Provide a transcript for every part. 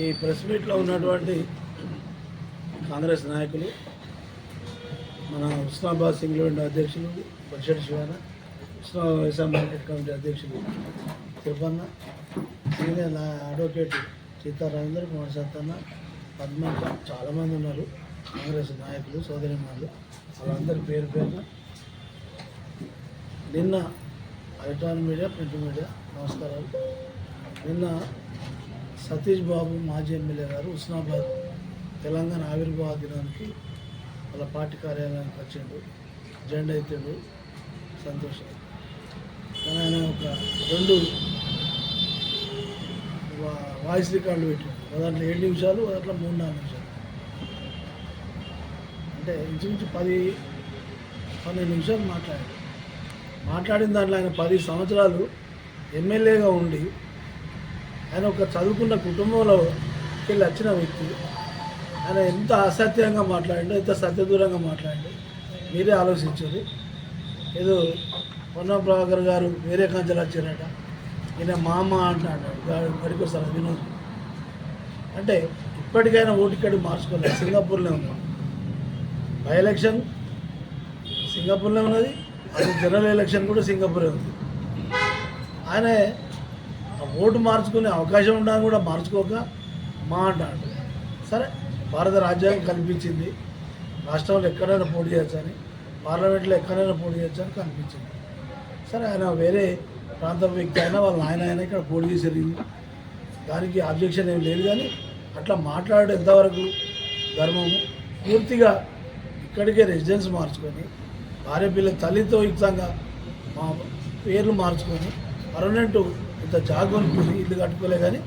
ఈ ప్రెస్ మీట్లో ఉన్నటువంటి కాంగ్రెస్ నాయకులు, మన హుస్నాబాద్ సింగిల్ అధ్యక్షులు బడ్జెట్ శివాన, హుస్నాబాద్ వ్యవసాయ మార్కెట్ కమిటీ అధ్యక్షులు తిరుపన్న, సీనియర్ అడ్వకేట్ సీతారాజేందర్, కుమార్ సత్తన్న, పద్మ, చాలామంది ఉన్నారు కాంగ్రెస్ నాయకులు, సోదరిమానులు. వాళ్ళందరి పేరు పేరున నిన్న ఎలక్ట్రానిక్ మీడియా, ప్రింట్ మీడియా నమస్కారాలు. నిన్న సతీష్ బాబు మాజీ ఎమ్మెల్యే గారు హుస్నాబాద్ తెలంగాణ ఆవిర్భావ దినానికి వాళ్ళ పార్టీ కార్యాలయానికి వచ్చిండు, జెండా ఎత్తిండు, సంతోషం. కానీ ఆయన ఒక 2 వాయిస్ రికార్డులు పెట్టాడు. దాంట్లో 7 నిమిషాలు, దాంట్లో 3-4 నిమిషాలు, అంటే ఇంచుమించు 10-12 నిమిషాలు మాట్లాడిన దాంట్లో ఆయన 10 సంవత్సరాలు ఎమ్మెల్యేగా ఉండి ఆయన ఒక చదువుకున్న కుటుంబంలోకి వచ్చిన వ్యక్తి. ఆయన ఎంత అసత్యంగా మాట్లాడిండో, ఎంత సత్యదూరంగా మాట్లాడిండో మీరే ఆలోచించారు. ఏదో పొన్నం ప్రభాకర్ గారు వేరే కంచెలు వచ్చారట, ఈయన మామ అంటాడు గడికొస్తారు వినోద్. అంటే ఇప్పటికైనా ఓటిక్కడికి మార్చుకోలేదు. సింగపూర్లో ఉన్నాం, బై ఎలక్షన్ సింగపూర్లో ఉన్నది, అది జనరల్ ఎలక్షన్ కూడా సింగపూరే ఉంది. ఆయన ఓటు మార్చుకునే అవకాశం ఉండడం కూడా మార్చుకోక మా అంటాడు. సరే, భారత రాజ్యాంగం కల్పించింది రాష్ట్రంలో ఎక్కడైనా పోటీ చేయొచ్చని, పార్లమెంట్లో ఎక్కడైనా పోటీ చేయొచ్చని కనిపించింది. సరే, ఆయన వేరే ప్రాంత వ్యక్తి అయినా వాళ్ళ ఆయన ఇక్కడ పోటీ చేసేది, దానికి అబ్జెక్షన్ ఏం లేదు. కానీ అట్లా మాట్లాడడం ఎంతవరకు ధర్మము? పూర్తిగా ఇక్కడికే రెసిడెన్స్ మార్చుకొని, భార్య పిల్లల తల్లితో యుక్తంగా మా పేర్లు మార్చుకొని, పర్మనెంట్ ఇంత జాగొనుకుని ఇల్లు కట్టుకోలే, కానీ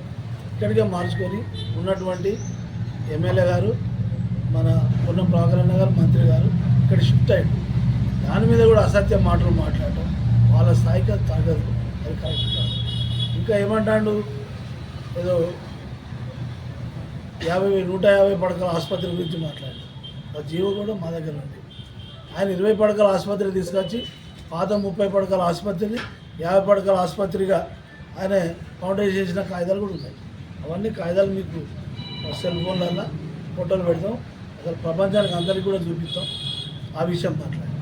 ఇక్కడికే మార్చుకొని ఉన్నటువంటి ఎమ్మెల్యే గారు, మన పొన్నం ప్రభాకర్ గారు, మంత్రి గారు ఇక్కడ షిఫ్ట్ అయ్యాడు. దాని మీద కూడా అసత్య మాటలు మాట్లాడటం వాళ్ళ స్థాయికి అది తగ్గదు, అది కరెక్ట్ కాదు. ఇంకా ఏమంటాడు, ఏదో 150 పడకల ఆసుపత్రి గురించి మాట్లాడాడు. ఆ జీవో కూడా మా దగ్గర ఉంది. ఆయన 20 పడకల ఆసుపత్రి తీసుకొచ్చి పాత 30 పడకల ఆసుపత్రిని 50 పడకల ఆసుపత్రిగా ఆయన ఫౌండేషన్ చేసిన కాగితాలు కూడా ఉన్నాయి. అవన్నీ కాగితాలు మీకు సెల్ ఫోన్లలో ఫోటోలు పెడతాం, అసలు ప్రపంచానికి అందరికీ కూడా చూపిస్తాం. ఆ విషయం మాట్లాడారు.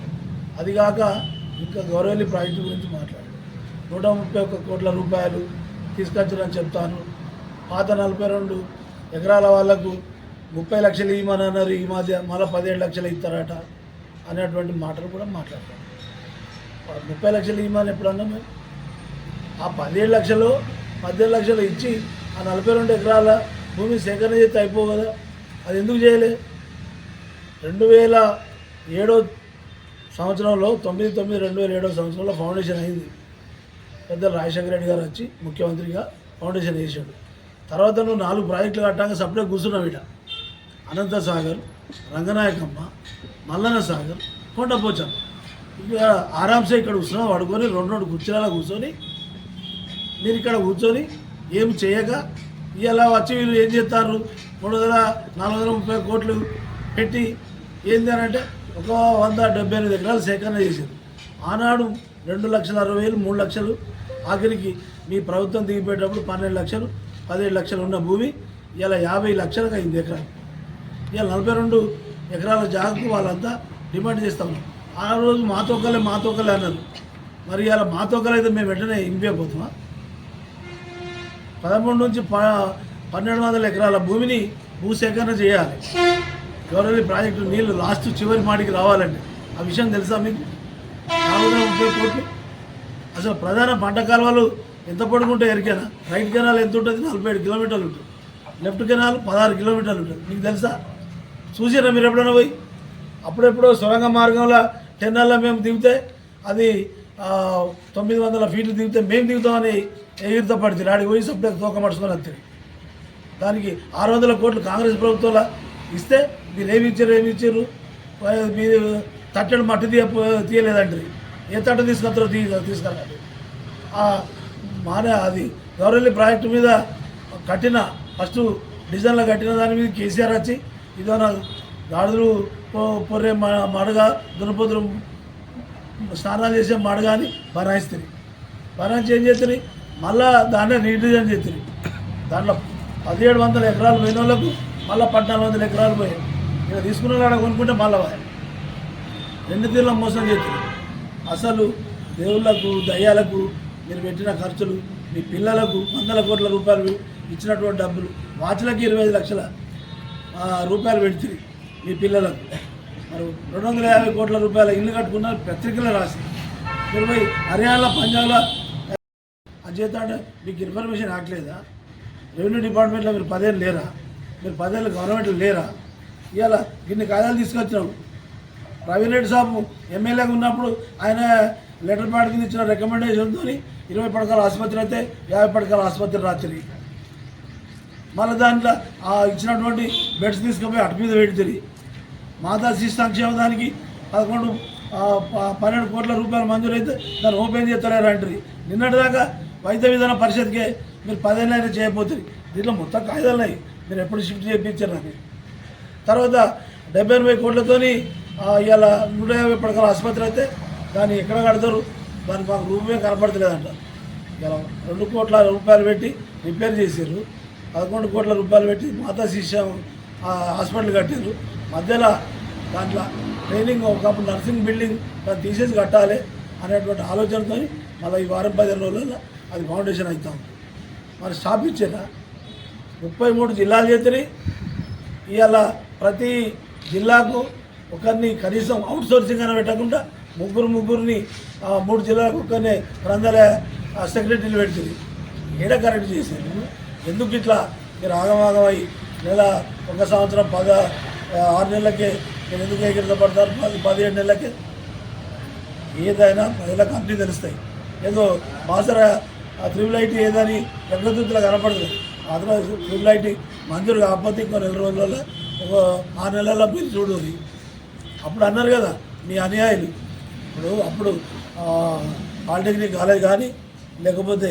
అది కాక ఇంకా గౌరవల్లి ప్రాజెక్టు గురించి మాట్లాడారు. 131 కోట్ల రూపాయలు తీసుకొచ్చారని చెప్తాను. పాత 42 ఎకరాల వాళ్లకు 30 లక్షలు ఇవ్వమని అన్నారు, ఈ మధ్య మళ్ళీ 17 లక్షలు ఇస్తారట అనేటువంటి మాటలు కూడా మాట్లాడతాం. 30 లక్షలు ఇవ్వమని ఎప్పుడన్నా మేము ఆ 17 లక్షలు ఇచ్చి ఆ 42 ఎకరాల భూమి సేకరణ చేస్తే అయిపో కదా, అది ఎందుకు చేయలే? 2007 సంవత్సరంలో 9/9/2007 సంవత్సరంలో ఫౌండేషన్ అయింది. పెద్ద రాజశేఖర రెడ్డి గారు వచ్చి ముఖ్యమంత్రిగా ఫౌండేషన్ వేసాడు. తర్వాత నువ్వు 4 ప్రాజెక్టులు కట్టాక సపరేట్ కూర్చున్నావు. ఇట అనంత సాగర్, రంగనాయకమ్మ, మల్లన్న సాగర్, కొండపోచమ్మ. ఇక ఆరాంసే ఇక్కడ కూర్చున్నావు, పడుకొని 2 కుర్చీలలో కూర్చొని మీరు ఇక్కడ కూర్చొని ఏం చేయక ఇలా వచ్చి వీళ్ళు ఏం చేస్తారు, 430 కోట్లు పెట్టి ఏంది అని అంటే 178 ఎకరాలు సేకరణ చేశారు. ఆనాడు 2,60,000, 3 లక్షలు, ఆఖరికి మీ ప్రభుత్వం దిగిపోయేటప్పుడు 12 లక్షలు, 17 లక్షలు ఉన్న భూమి ఇలా 50 లక్షలకు అయింది ఎకరాలు. ఇలా 42 ఎకరాల జాగకు వాళ్ళంతా డిమాండ్ చేస్తా ఉన్నాం. ఆ రోజు మా తోకలే అన్నారు. మరి ఇలా మా తోకలు అయితే మేము వెంటనే ఇంపిపోతామా? 13 నుంచి 1,200 ఎకరాల భూమిని భూసేకరణ చేయాలి. గౌరవల్లి ప్రాజెక్టు నీళ్లు లాస్ట్ చివరి మాటికి రావాలండి. ఆ విషయం తెలుసా మీకు? 430 కోట్లు. అసలు ప్రధాన పంట కాలువలు ఎంత పొడుగుంటే ఎరికేనా? రైట్ కెనాల్ ఎంత ఉంటుంది? 47 కిలోమీటర్లు ఉంటుంది. లెఫ్ట్ కెనాల్ 16 కిలోమీటర్లు ఉంటుంది. మీకు తెలుసా? చూసారా మీరు ఎప్పుడైనా పోయి? అప్పుడెప్పుడో సొరంగ మార్గంలో టెన్నల్లో మేము దిగితే అది 900 ఫీట్లు దిగితే మేము దిగుతామని ఎగిరితో పడితే ఆడికి పోయి సబ్జెక్ట్ తోక మడుచుకొని వస్తుంది. దానికి 600 కోట్లు కాంగ్రెస్ ప్రభుత్వంలో ఇస్తే మీరు ఏమి ఇచ్చారు? మీరు తట్టెడు మట్టి తీయలేదంటారు. ఏ తట్టు తీసుకొస్తారో తీసుకురండి. అది గౌరవల్లి ప్రాజెక్టు మీద కట్టిన ఫస్ట్ డిజైన్లో కట్టిన దాని మీద కేసీఆర్ వచ్చి ఇదోనా గాడులు పొర్రే మడగా దునపోతులు స్నానాలు చేసే మడగా అని బనాయిస్తుంది. బనాయించి ఏం చేస్తుంది? మళ్ళీ దాన్నే రీడిజైన్ చేస్తుంది. దాంట్లో 1700 ఎకరాలు పోయిన వాళ్ళకు మళ్ళీ 1400 ఎకరాలు పోయాయి. ఇక తీసుకున్న కాడ కొనుక్కుంటే మళ్ళీ 2 తీర్ల మోసం చేస్తారు. అసలు దేవుళ్లకు దయ్యాలకు మీరు పెట్టిన ఖర్చులు, మీ పిల్లలకు 100 కోట్ల రూపాయలు ఇచ్చినటువంటి డబ్బులు, వాచ్లకి 25 లక్షల రూపాయలు పెడుతుంది మీ పిల్లలకు. మరి 250 కోట్ల రూపాయల ఇల్లు కట్టుకున్న పత్రికలు రాసి మీరు పోయి హర్యానా పంజాబ్లో అది చేస్తా అంటే మీకు ఇన్ఫర్మేషన్ ఆగలేదా? రెవెన్యూ డిపార్ట్మెంట్లో మీరు 10 ఏళ్ళు లేరా? మీరు 10 ఏళ్ళు గవర్నమెంట్లో లేరా? ఇవాళ ఇన్ని కాయిదాలు తీసుకొచ్చినాం. ప్రవీణ్ రెడ్డి సాబు ఎమ్మెల్యేగా ఉన్నప్పుడు ఆయన లెటర్ ప్యాడ్ కింద ఇచ్చిన రికమెండేషన్తో 20 పడకల ఆసుపత్రి అయితే 50 పడకల ఆసుపత్రి రాత్రి మళ్ళీ దాంట్లో ఇచ్చినటువంటి బెడ్స్ తీసుకుపోయి అటు మీద పెడుతుంది. మాతా శిశు సంక్షేమ దానికి 12 కోట్ల రూపాయలు మంజూరైతే దాన్ని ఓపెన్ చేస్తలేరు అంటారు. నిన్నటిదాకా వైద్య విధాన పరిషత్కే మీరు 10 ఏళ్ళు అయినా చేయబోతుంది. దీంట్లో మొత్తం కాయిదాలున్నాయి, మీరు ఎప్పుడు షిఫ్ట్ చేయించారు అని. తర్వాత 70-80 కోట్లతోని ఇవాళ 150 పడకల ఆసుపత్రి అయితే దాన్ని ఎక్కడ కడతారు? దానికి మాకు రూపమే కనపడతలేదంట. ఇలా 2 కోట్ల రూపాయలు పెట్టి రిపేర్ చేశారు, 11 కోట్ల రూపాయలు పెట్టి మాతా శిశు హాస్పిటల్ కట్టారు. మధ్యలో దాంట్లో ట్రైనింగ్ ఒకప్పుడు నర్సింగ్ బిల్డింగ్ దాన్ని తీసేసి కట్టాలి అనేటువంటి ఆలోచనతో మళ్ళీ ఈ వారం 15 రోజుల్లో అది ఫౌండేషన్ అవుతాం. మరి స్టాప్ ఇచ్చారా? 33 జిల్లాలు చేతిని ఇవాళ ప్రతి జిల్లాకు ఒకరిని కనీసం అవుట్ సోర్సింగ్ అని పెట్టకుండా ముగ్గురిని 3 జిల్లాలకు ఒకరిని ప్రందల సెక్రటరీలు పెడుతుంది. ఏడ కరెక్ట్ చేశారు. ఎందుకు ఇట్లా మీరు ఆగమాగమై ఒక సంవత్సరం 6 నెలలకే మీరు ఎందుకు ఎగిరిత పడతారు? 17 నెలలకే ఏదైనా ప్రజలకు అన్నీ తెలుస్తాయి. ఏదో బాసర త్రిబుల్ ఐటీ ఏదని ప్రకృతిలో కనపడుతుంది. అందులో త్రిబుల్ ఐటీ మంజూరు కాకపోతే ఇంకో 2 రోజులలో ఒక 6 నెలల్లో మీరు చూడాలి. అప్పుడు అన్నారు కదా మీ అన్యాయులు. అప్పుడు పాలిటెక్నిక్ కాలేజ్ కానీ లేకపోతే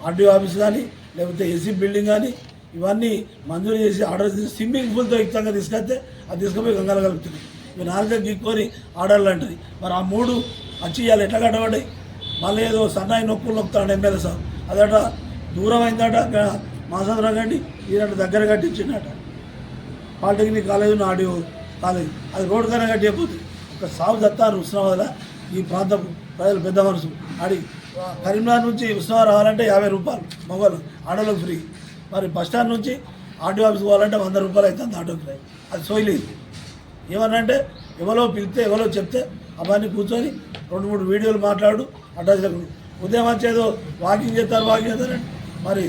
ఆర్డీఓ ఆఫీస్ కానీ లేకపోతే ఏసీ బిల్డింగ్ కానీ ఇవన్నీ మంజూరు చేసి ఆర్డర్ చేసి స్విమ్మింగ్ పూల్తో యుక్తంగా తీసుకొస్తే అది తీసుకుపోయి గంగలు కలుపుతుంది. ఇవి 4 గీక్కొని ఆర్డర్లు అంటారు. మరి ఆ 3 వచ్చి ఇవాళ ఎట్లా కట్టబడ్డాయి? మళ్ళీ ఏదో సన్నాయి నొప్పులు నొక్కుతాడు ఎమ్మెల్యే సార్. అదట దూరం అయిందట, మాసంద్రం గండి ఈయన దగ్గర కట్టించిందట. పాలిటెక్నిక్ కాలేజ్ ఆర్డీఓ కాలేజ్ అది రోడ్డు కన్నా కట్టేపోతుంది. ఒక సాగు దత్తారు ఉస్మానాబాద్లో ఈ ప్రాంతం ప్రజలు పెద్ద మనసు ఆడి కరీంనగర్ నుంచి ఉస్మానాబాద్ రావాలంటే 50 రూపాయలు మగవాళ్ళు, ఆటోలకు ఫ్రీ. మరి బస్టాండ్ నుంచి ఆర్డీఓ ఆఫీస్ పోవాలంటే 100 రూపాయలు అవుతుంది ఆటోకి. అది సోయలేదు. ఏమనంటే ఎవరో పిలిస్తే ఎవరో చెప్తే అవన్నీ కూర్చొని 2-3 వీడియోలు మాట్లాడు అడ్రస్. ఉదయం వచ్చేదో వాకింగ్ చేస్తారంటే మరి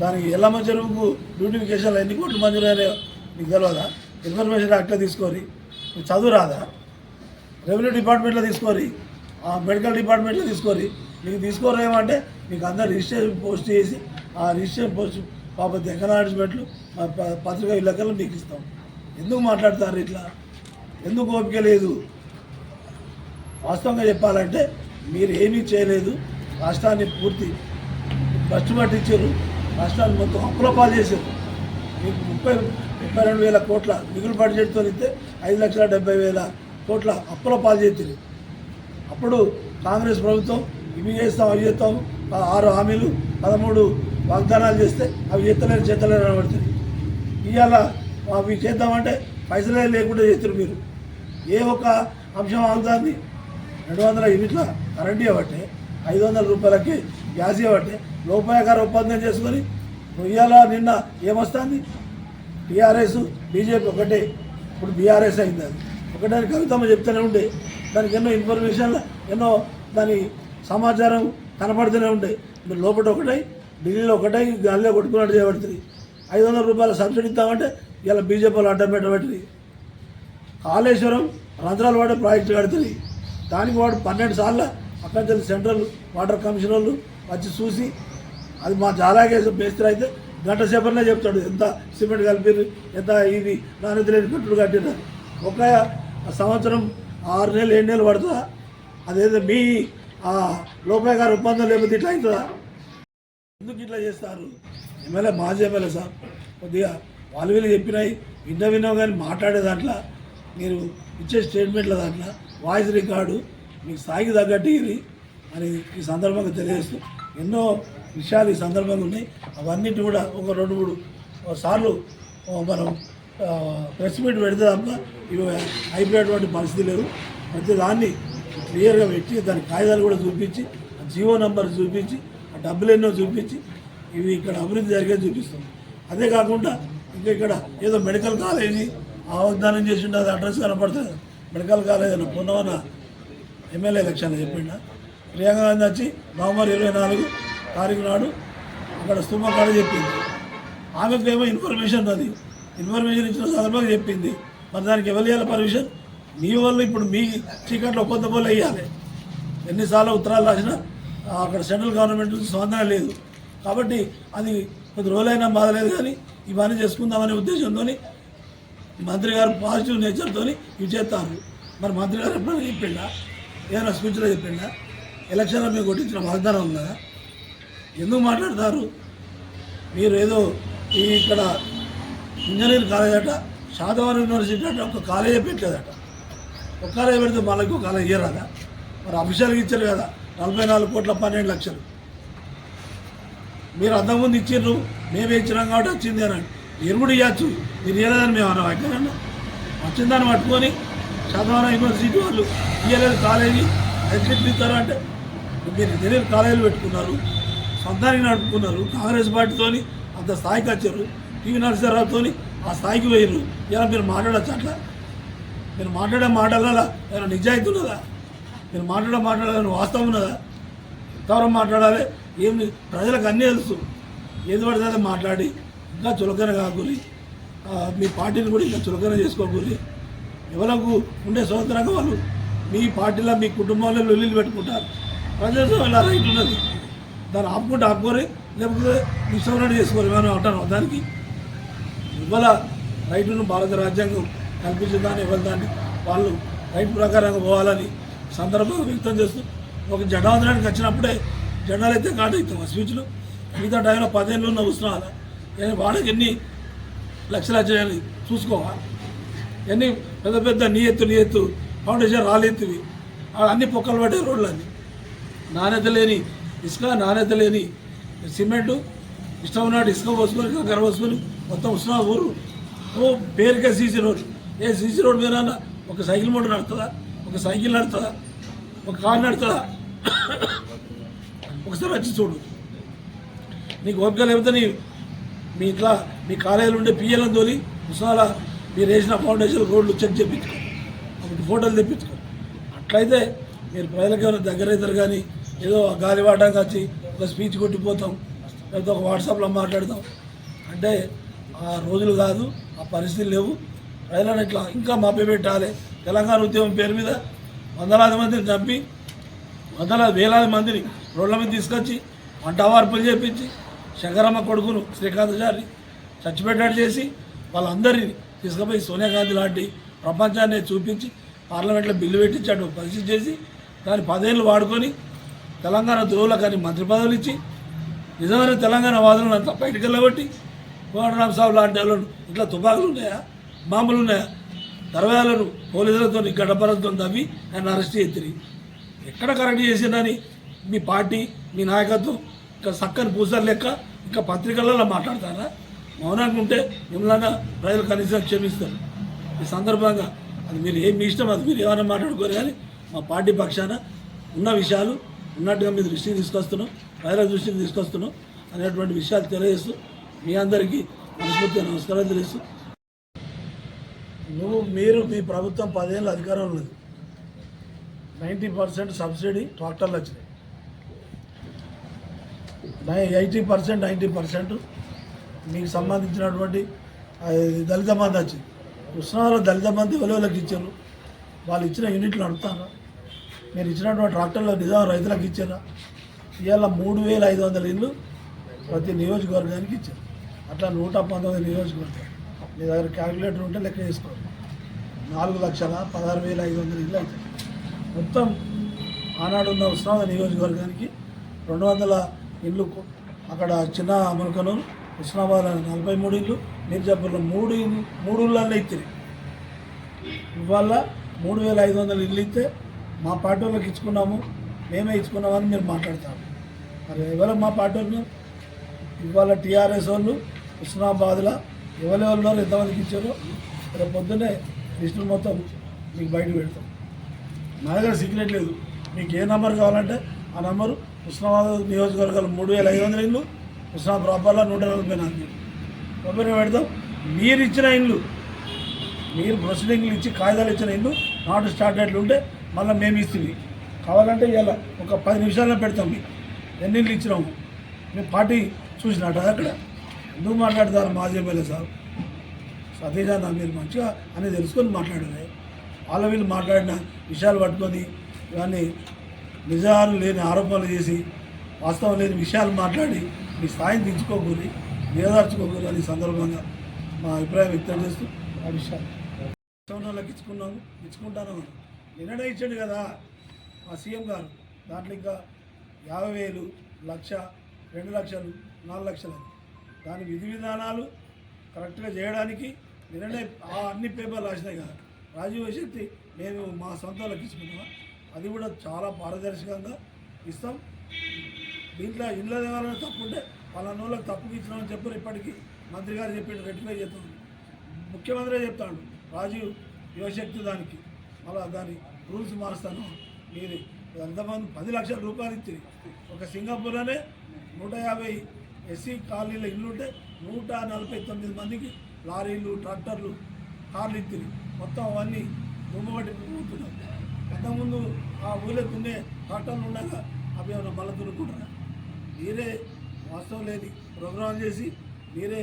దానికి ఎల్లమ్మ చెరువుకు బ్యూటిఫికేషన్లో ఎన్ని కోట్లు మంజూరైనాయో నీకు తెలియదా? ఇన్ఫర్మేషన్ యాక్ట్లో తీసుకొని చదువు రాదా? రెవెన్యూ డిపార్ట్మెంట్లో తీసుకొని మెడికల్ డిపార్ట్మెంట్లో తీసుకొని మీకు తీసుకోరేమంటే మీకు అందరు రిజిస్ట్రేషన్ పోస్ట్ చేసి ఆ రిజిస్ట్రేషన్ పోస్ట్ పాపతి ఎకనాలజ్మెంట్లు పత్రిక ఇళ్ళకల్లా మీకు ఇస్తాం. ఎందుకు మాట్లాడతారు ఇట్లా? ఎందుకు ఓపిక లేదు? వాస్తవంగా చెప్పాలంటే మీరు ఏమీ చేయలేదు. రాష్ట్రాన్ని పూర్తి బస్టు పట్టించారు. రాష్ట్రాన్ని మొత్తం అప్పులపాలు చేశారు. మీకు 32,000 కోట్ల మిగులు బడ్జెట్తో ఇస్తే 5,70,000 కోట్ల అప్పుల పాలు చేస్తుంది. అప్పుడు కాంగ్రెస్ ప్రభుత్వం ఇవి చేస్తాం అవి చేస్తాం 6 హామీలు 13 వాగ్దానాలు చేస్తే అవి చేతలేరు అనబడుతుంది. ఇవాళ అవి చేద్దామంటే పైసలే లేకుండా చేస్తారు. మీరు ఏ ఒక్క అంశం ఆగుతుంది? 200 యూనిట్ల కరెంట్ ఇవ్వబట్టే, 500 రూపాయలకి గ్యాస్ ఇవ్వబట్టే లోపాయకార ఒప్పందం చేసుకొని ఇవాళ నిన్న ఏమొస్తుంది? టీఆర్ఎస్ బీజేపీ ఒకటే. ఇప్పుడు బీఆర్ఎస్ అయింది. అది ఒకటే కవితమ్మ చెప్తూనే ఉండే. దానికి ఎన్నో ఇన్ఫర్మేషన్లు ఎన్నో దాని సమాచారం కనపడుతూనే ఉంటాయి. మీరు లోపల ఒకటై ఢిల్లీలో ఒకటై గాలిలో కొట్టుకున్నట్టు చేయబడుతుంది. 500 రూపాయల సబ్సిడీ ఇద్దామంటే ఇలా బీజేపీ వాళ్ళు అడ్డం పెట్టబట్టి కాళేశ్వరం రంధ్రాలు వాడే ప్రాజెక్టు కడుతుంది. దానికి వాడు 12 సార్లు అక్కడి నుంచి సెంట్రల్ వాటర్ కమిషన్ వాళ్ళు వచ్చి చూసి అది మా జాలాగే మేస్త్రి అయితే గంట సేపట్నే చెప్తాడు ఎంత సిమెంట్ కలిపారు, ఎంత ఇది నాణ్యత లేని పెట్టుడు కట్టిన. ఒక సంవత్సరం 6 నెలలు 7 నెలలు పడుతుందా? అదేదో మీ లోపాయకార ఒప్పందం లేకపోతే ఇట్లా అవుతుందా? ఎందుకు ఇట్లా చేస్తారు? ఎమ్మెల్యే మాజీ ఎమ్మెల్యే సార్ కొద్దిగా వాళ్ళు వీళ్ళు చెప్పినాయి విన్నాం కానీ మాట్లాడే దాంట్లో మీరు ఇచ్చే స్టేట్మెంట్ల దాంట్లో వాయిస్ రికార్డు మీకు స్థాయికి తగ్గట్టు ఇది అని ఈ సందర్భంగా తెలియజేస్తూ ఎన్నో విషయాలు ఈ సందర్భంగా ఉన్నాయి. అవన్నిటి కూడా ఒక 2-3 సార్లు మనం ప్రెస్ మీట్ పెడితే తప్ప ఇవి అయిపోయేటువంటి పరిస్థితి లేదు. ప్రతి దాన్ని క్లియర్గా పెట్టి దాని కాగితాలు కూడా చూపించి జీవో నంబర్ చూపించి ఆ డబ్బులు ఎన్నో చూపించి ఇవి ఇక్కడ అభివృద్ధి జరిగేది చూపిస్తాం. అదే కాకుండా ఇంకా ఇక్కడ ఏదో మెడికల్ కాలేజీ వాగ్దానం చేసి ఉంటే అది అడ్రస్ కనపడుతుంది. మెడికల్ కాలేజ్ అని పొన్నవన ఎమ్మెల్యే ఎలక్షన్లో చెప్పిండ. ప్రియాంక గాంధీ వచ్చి నవంబర్ 24 తారీఖు నాడు అక్కడ స్థూమ కాడ చెప్పింది. ఆమెకు ఏమో ఇన్ఫర్మేషన్ ఉన్నది, ఇన్ఫర్మేషన్ ఇచ్చిన సందర్భంగా చెప్పింది. మరి దానికి ఎవరు ఇవ్వాలి పర్మిషన్? మీ వాళ్ళు ఇప్పుడు మీ చీకట్లో కొత్త పోలు వేయాలి. ఎన్నిసార్లు ఉత్తరాలు రాసినా అక్కడ సెంట్రల్ గవర్నమెంట్ స్పందన లేదు. కాబట్టి అది కొద్ది రోజులైనా బాధలేదు, కానీ ఇవన్నీ చేసుకుందామనే ఉద్దేశంతో మంత్రి గారు పాజిటివ్ నేచర్తో ఇవి చేస్తారు. మరి మంత్రి గారు ఎప్పుడైనా చెప్పిండా? ఏదైనా స్పీచ్లో చెప్పిండా? ఎలక్షన్లో మీకు కొట్టించిన వాగ్దానం ఉందా? ఎందుకు మాట్లాడతారు మీరు? ఏదో ఇక్కడ ఇంజనీర్ కాలేజ్ అట, శాతవాహన యూనివర్సిటీ అట ఒక కాలేజీ పెట్టలేదట. ఒక కాలేజీ పెడితే మళ్ళీ ఒక కాలేజీ ఇయ్యరాదా? మరి అఫీషియల్గా ఇచ్చారు కదా 44 కోట్ల 12 లక్షలు. మీరు అంతకుముందు ఇచ్చిండ్రు, మేమే ఇచ్చినాం కాబట్టి వచ్చింది అని. మీరు కూడా ఇవ్వచ్చు, మీరు ఇవ్వలేదని మేము అన్నాం. ఎక్కడన్నా వచ్చిందని పట్టుకొని శాతవాహన యూనివర్సిటీ వాళ్ళు ఇవ్వలేదు కాలేజీ ఎట్లా ఇస్తారు అంటే, మీరు ఇంజనీర్ కాలేజీలు పెట్టుకున్నారు, సొంతానికి నడుపుకున్నారు. కాంగ్రెస్ పార్టీతో అంత స్థాయికి వచ్చారు, టీవీ నరసింహారావుతో ఆ స్థాయికి పోయారు. ఇలా మీరు మాట్లాడచ్చు అట్లా? మీరు మాట్లాడే మాటలలో ఏమైనా నిజాయితీ ఉన్నదా? మీరు మాట్లాడే వాస్తవం ఉన్నదా? ఎంతవరకు మాట్లాడాలి? ఏమి ప్రజలకు అన్నీ తెలుసు. ఏది పడితే అదే మాట్లాడి ఇంకా చులకన కాకూరి, మీ పార్టీని కూడా ఇంకా చులకన చేసుకోకూరి. ఎవరికి ఉండే స్వతంత్రంగా వాళ్ళు మీ పార్టీలో మీ కుటుంబంలో లొల్లిలు పెట్టుకుంటారు. ప్రజలతో ఇలా రైట్ ఉన్నది, దాన్ని ఆపుకుంటే ఆపుకోరి, లేకపోతే ఇష్టం చేసుకోరు. ఏమైనా అంటాను దానికి. ఇవాళ రైతును భారత రాజ్యాంగం కల్పించిన దాన్ని ఇవ్వాలి, దాన్ని వాళ్ళు రైతు ప్రకారంగా పోవాలని సందర్భంగా వ్యక్తం చేస్తూ ఒక జెండా వందనానికి వచ్చినప్పుడే జెండాలు అయితే కాటవుతాం. ఆ స్పీచ్లు మిగతా టైంలో 10 ఏళ్ళు ఉన్న ఉత్సవాలు వాడకి ఎన్ని లక్షలు వచ్చాయని చూసుకోవాలి. ఎన్ని పెద్ద పెద్ద నీ ఎత్తు ఫౌండేషన్ రాలెత్తివి అన్ని పొక్కలు పట్టే రోడ్లన్నీ, నాణ్యత లేని ఇసుక, నాణ్యత లేని సిమెంటు, ఇష్టం ఉన్నట్టు ఇసుక పోసుకొని కంకర పోసుకొని మొత్తం ఉష్ణా ఊరు. ఓ పేరుకే సీసీ రోడ్. ఏ సీసీ రోడ్ మీద ఒక సైకిల్ మోటార్ నడుతుందా? ఒక సైకిల్ నడుతుందా? ఒక కారు నడుతుందా? ఒకసారి వచ్చి చూడు. నీకు ఓపిక లేకపోతే మీ ఇంట్లో మీ కాలేజీలు ఉండే పిఎల్ని తోలి ఉత్సవాల మీరు వేసిన ఫౌండేషన్ రోడ్లు చెక్ చేయించుకో, అప్పుడు ఫోటోలు తెప్పించుకో. అట్లయితే మీరు ప్రజలకు ఏమైనా దగ్గర అవుతారు. కానీ ఏదో గాలి వాడడానికి వచ్చి ఒక స్పీచ్ కొట్టిపోతాం, లేకపోతే ఒక వాట్సాప్లో మాట్లాడతాం అంటే ఆ రోజులు కాదు, ఆ పరిస్థితులు లేవు. ప్రజలను ఇట్లా ఇంకా మభ్యపెట్టాలి. తెలంగాణ ఉద్యమం పేరు మీద వందలాది మందిని చంపి వేలాది మందిని రోడ్ల మీద తీసుకొచ్చి వంట వార్పులు చేపించి శంకరమ్మ కొడుకును శ్రీకాంతచారి చచ్చిపెట్టాడు చేసి వాళ్ళందరినీ తీసుకుపోయి సోనియా గాంధీ లాంటి ప్రపంచాన్ని చూపించి పార్లమెంట్లో బిల్లు పెట్టించాడు, పరిస్థితి చేసి దాన్ని 10 ఏళ్ళు వాడుకొని తెలంగాణ ద్రోవులకు కానీ మంత్రి పదవులు ఇచ్చి నిజమైన తెలంగాణ వాదులను అంతా బయటకు వెళ్ళగొట్టి కోమటిరామ్ సాబు లాంటి వాళ్ళను ఇట్లా తుపాకులు ఉన్నాయా, బాంబులు ఉన్నాయా, దర్వాలను పోలీసులతో గడ్డపరంతో తవ్వి ఆయన అరెస్ట్ చేతిరి. ఎక్కడ కరెక్ట్ చేసిందని మీ పార్టీ మీ నాయకత్వం ఇంకా చక్కని పూసలు లెక్క ఇంకా పత్రికలలో మాట్లాడతారా? మౌనంగా ఉంటే మిమ్మల్ని ప్రజలు కనీసం క్షమిస్తారు. ఈ సందర్భంగా అది మీరు మీ ఇష్టం, అది మీరు ఏమైనా మాట్లాడుకోరు. కానీ మా పార్టీ పక్షాన ఉన్న విషయాలు ఉన్నట్టుగా మీ దృష్టికి తీసుకొస్తున్నాం, ప్రజల దృష్టికి తీసుకొస్తున్నాం అనేటువంటి విషయాలు తెలియజేస్తూ మీ అందరికీ మనస్ఫూర్తిగా నమస్కారాలు తెలుస్తూ, మీ ప్రభుత్వం 10 ఏళ్ళు అధికారంలో ఉంది. 90% సబ్సిడీ ట్రాక్టర్లు వచ్చినాయి. 80% 90% మీకు సంబంధించినటువంటి దళిత మంది వచ్చింది. కృష్ణాలో దళిత మంది ఎవరికి ఇచ్చారు? వాళ్ళు ఇచ్చిన యూనిట్లు నడుపుతారా? మీరు ఇచ్చినటువంటి ట్రాక్టర్లో నిజం రైతులకు ఇచ్చారా? ఇవాళ 3500 ఇళ్ళు ప్రతి నియోజకవర్గానికి ఇచ్చారు. అట్లా 119 నియోజకవర్గాలు. మీ దగ్గర క్యాలిక్యులేటర్ ఉంటే లెక్క చేసుకోవాలి. 4,16,500 ఇళ్ళు అవుతాయి. మొత్తం ఆనాడు ఉన్న ఉస్మానియా నియోజకవర్గానికి 200 ఇళ్ళు. అక్కడ చిన్న అమరకనూరు, హుస్నాబాద్ 43 ఇళ్ళు, మీర్జాపూర్లో 3 ఇళ్ళల్లో ఇచ్చారు. ఇవాళ 3,500 ఇళ్ళు ఇస్తే మా పార్టీ వాళ్ళకి ఇచ్చుకున్నాము, మేమే ఇచ్చుకున్నామని మీరు మాట్లాడతారు. మరి ఎవరు మా పార్టీ వాళ్ళు? ఇవాళ టీఆర్ఎస్ వాళ్ళు హుస్నాబాద్లో ఎవరెవరిలో ఎంతమందికి ఇచ్చారో రేపు పొద్దున్నే లిస్టులు మొత్తం మీకు బయట పెడతాం. నా దగ్గర సీక్రెట్ లేదు. మీకు ఏ నెంబర్ కావాలంటే ఆ నెంబరు హుస్నాబాద్ నియోజకవర్గాలు 3500 ఇళ్ళు, హుస్నాబాద్ ప్రాపర్లో 144 ఇళ్ళు ఓపెన్ పెడతాం. మీరు ఇచ్చిన ఇల్లు, మీరు ప్రొసీడింగ్లు ఇచ్చి కాగితాలు ఇచ్చిన ఇల్లు నాట్ స్టార్టెడ్లు ఉంటే మళ్ళీ మేము ఇస్తుంది కావాలంటే ఇలా ఒక 10 నిమిషాల్లో పెడతాం. మీకు ఎన్ని ఇళ్ళు ఇచ్చినాము మీ పార్టీ చూసినట్టు అక్కడ ఎందుకు మాట్లాడతారు మాజీ ఎమ్మెల్యే సార్ సతీజాన మీరు మంచిగా అని తెలుసుకొని మాట్లాడారు. వాళ్ళ వీళ్ళు మాట్లాడిన విషయాలు పట్టుకొని ఇవన్నీ నిజాలు లేని ఆరోపణలు చేసి వాస్తవం లేని విషయాలు మాట్లాడి మీ స్థాయిని దించుకోకూరి నిలదార్చుకోకూరి అని సందర్భంగా మా అభిప్రాయం వ్యక్తం చేస్తూ ఆ విషయాలు వాళ్ళకి ఇచ్చుకుంటాను నిన్ననే ఇచ్చాడు కదా మా సీఎం గారు. దాంట్లో ఇంకా 50,000, 1,00,000, 2 లక్షలు, 4 లక్షలు దాని విధి విధానాలు కరెక్ట్గా చేయడానికి నిన్ననే అన్ని పేపర్లు రాసినాయి కదా. రాజీవ్ శక్తి మేము మా సొంత వాళ్ళకి ఇచ్చుకుంటాం. అది కూడా చాలా పారదర్శకంగా ఇస్తాం. దీంట్లో ఇళ్ళ దేవాలయం తప్పు ఉంటే పలానా వాళ్ళకి తప్పుకి ఇచ్చినామని చెప్పారు. ఇప్పటికీ మంత్రి గారు చెప్పి రెక్టిఫై చేస్తాం. ముఖ్యమంత్రి చెప్తాడు రాజీవ్ యువశక్తి దానికి మళ్ళీ దాని రూల్స్ మారుస్తాను. మీరు ఎంతమంది 10 లక్షల రూపాయలు ఇచ్చింది. ఒక సింగపూర్లోనే 150 ఎస్సీ కాలనీల ఇల్లుంటే 149 మందికి లారీలు, ట్రాక్టర్లు, కార్లు ఇచ్చింది. మొత్తం అవన్నీ దుమ్మబట్టి పోతున్నాం. అంతకుముందు ఆ ఊళ్ళో దున్నే ట్రాక్టర్లు ఉండగా అవి ఏమైనా మళ్ళీ దున్నుకుంటారా? మీరే వాస్తవం లేని ప్రోగ్రాం చేసి మీరే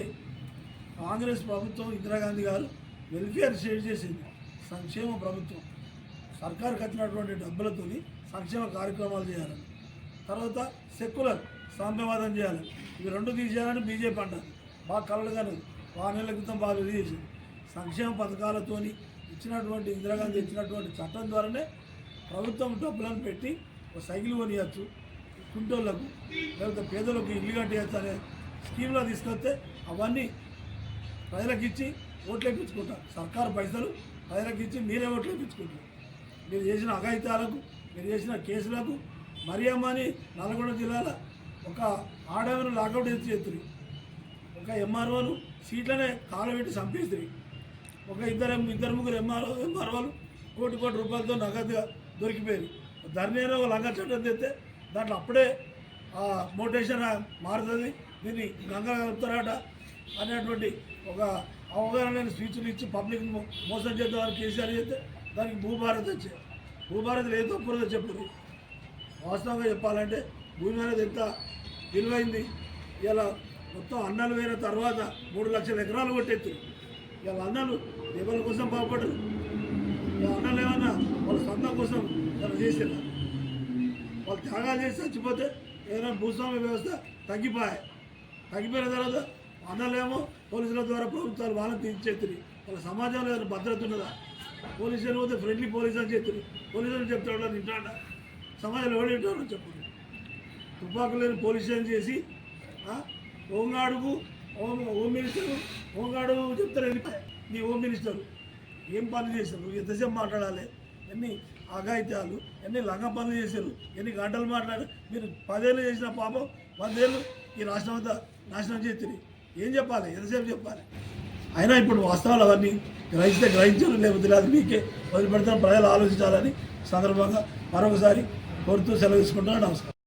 కాంగ్రెస్ ప్రభుత్వం ఇందిరాగాంధీ గారు వెల్ఫేర్ షేర్ చేసింది. సంక్షేమ ప్రభుత్వం సర్కారుకి వచ్చినటువంటి డబ్బులతో సంక్షేమ కార్యక్రమాలు చేయాలని, తర్వాత సెక్యులర్ సామ్యవాదం చేయాలి. ఇవి 2 తీసేయాలని బీజేపీ అంటారు. బాగా కలలుగాను 6 నెలల క్రితం బాగా విధి చేసింది. సంక్షేమ పథకాలతో ఇచ్చినటువంటి ఇందిరాగాంధీ ఇచ్చినటువంటి చట్టం ద్వారానే ప్రభుత్వం డబ్బులను పెట్టి ఒక సైకిల్ కొనియచ్చు, కుంటోళ్లకు లేకపోతే పేదలకు ఇల్లు కట్టేయచ్చు అనే స్కీమ్లో తీసుకొస్తే అవన్నీ ప్రజలకు ఇచ్చి ఓట్లు వేయించుకుంటారు. సర్కారు పైసలు ప్రజలకు ఇచ్చి మీరే ఓట్లు వేయించుకుంటారు. మీరు చేసిన అఘాయితాలకు, మీరు చేసిన కేసులకు మరియమ్మని నల్గొండ జిల్లాలో ఒక ఆడవను లాకౌట్ చేస్తుంది. ఒక ఎంఆర్ఓను సీట్లనే కాలబెట్టి చంపేస్తుంది. ఒక ఇద్దరు ముగ్గురు ఎంఆర్ఓలు కోటి రూపాయలతో నగదుగా దొరికిపోయింది. ధర్నేలో లంగా చట్టం తెస్తే దాంట్లో అప్పుడే మోటేషన్ మారుతుంది. దీన్ని గంగా కలుపుతారట అనేటువంటి ఒక అవగాహన లేని స్పీచ్లు ఇచ్చి పబ్లిక్ మోసం చేద్దామని కేసీఆర్ చేస్తే దానికి భూభారత్ వచ్చాయి. భూభారత్లో ఏ తప్పుదో చెప్పరు. వాస్తవంగా చెప్పాలంటే భూమి అనేది ఎంత విలువైంది. ఇలా మొత్తం అన్నలు పోయిన తర్వాత 3 లక్షల ఎకరాలు కొట్టేస్తారు. ఇలా అన్నలు ఎవరి కోసం బాగుపడరు. ఇలా అన్నలు ఏమన్నా వాళ్ళ సొంతం కోసం ఏమైనా చేసారు. వాళ్ళు త్యాగాలు చేసి చచ్చిపోతే ఏదైనా భూస్వామ్య వ్యవస్థ తగ్గిపోయిన తర్వాత అన్నలేమో పోలీసుల ద్వారా ప్రభుత్వాలు వాళ్ళని తీర్చేస్తుంది. వాళ్ళ సమాజంలో ఏదైనా భద్రత ఉన్నదా? పోలీసులు పోతే ఫ్రెండ్లీ పోలీసు అని చెప్తుంది. పోలీసులు చెప్తాడు నింటాడ సమాజంలో ఎవరు వింటారో చెప్పండి. తుపాకులు లేని పోలీస్ స్టేషన్ చేసి హోంగార్డుకు హోమ్ మినిస్టర్ హోంగార్డు చెప్తారు వెళ్ళిపోయి. నీ హోమ్ మినిస్టర్ ఏం పనులు చేశారు? ఎంతసేపు మాట్లాడాలి? ఎన్ని అఘాయిత్యాలు, ఎన్ని లంగ పనులు చేశారు, ఎన్ని గంటలు మాట్లాడారు? మీరు 10 ఏళ్ళు చేసిన పాపం 100 ఏళ్ళు ఈ రాష్ట్రం అంతా నాశనం చేస్తుంది. ఏం చెప్పాలి? ఎంతసేపు చెప్పాలి? అయినా ఇప్పుడు వాస్తవాలు అవన్నీ గ్రహిస్తే గ్రహించారు, లేకపోతే లేదు మీకే వదిలిపెడతాం. ప్రజలు ఆలోచించాలని సందర్భంగా మరొకసారి కోరుతూ సెలవు తీసుకుంటున్నాను. నమస్కారం.